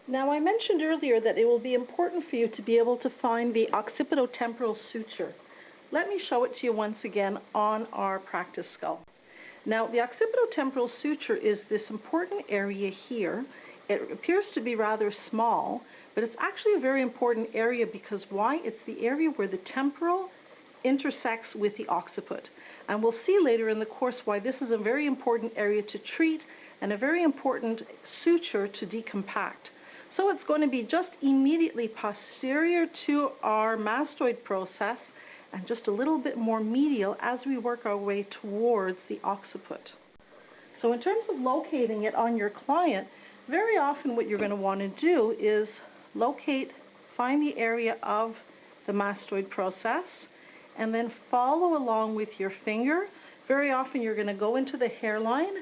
Now, I mentioned earlier that it will be important for you to be able to find the occipito-temporal suture. Let me show it to you once again on our practice skull. Now, the occipito-temporal suture is this important area here. It appears to be rather small, but it's actually a very important area because why? It's the area where the temporal intersects with the occiput. And we'll see later in the course why this is a very important area to treat and a very important suture to decompact. So it's going to be just immediately posterior to our mastoid process and just a little bit more medial as we work our way towards the occiput. So in terms of locating it on your client, very often what you're going to want to do is find the area of the mastoid process, and then follow along with your finger. Very often you're going to go into the hairline,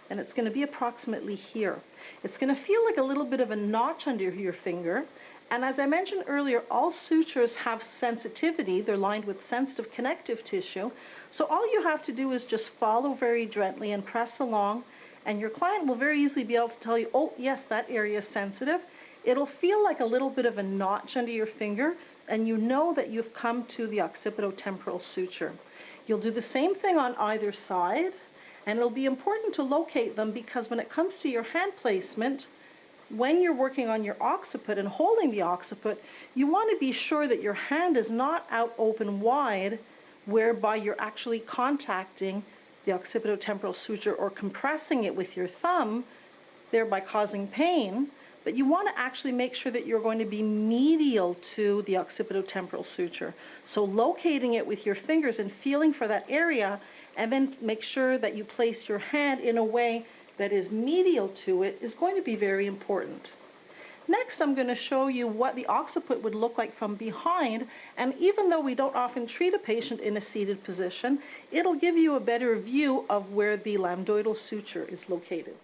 and it's going to be approximately here. It's going to feel like a little bit of a notch under your finger. And as I mentioned earlier, all sutures have sensitivity. They're lined with sensitive connective tissue. So all you have to do is just follow very gently and press along, and your client will very easily be able to tell you, oh, yes, that area is sensitive. It'll feel like a little bit of a notch under your finger, and you know that you've come to the occipito-temporal suture. You'll do the same thing on either side, and it'll be important to locate them because when it comes to your hand placement, when you're working on your occiput and holding the occiput, you want to be sure that your hand is not out open wide, whereby you're actually contacting the occipito-temporal suture or compressing it with your thumb, thereby causing pain. But you want to actually make sure that you're going to be medial to the occipito-temporal suture. So locating it with your fingers and feeling for that area, and then make sure that you place your hand in a way that is medial to it is going to be very important. Next, I'm going to show you what the occiput would look like from behind, and even though we don't often treat a patient in a seated position, it'll give you a better view of where the lambdoidal suture is located.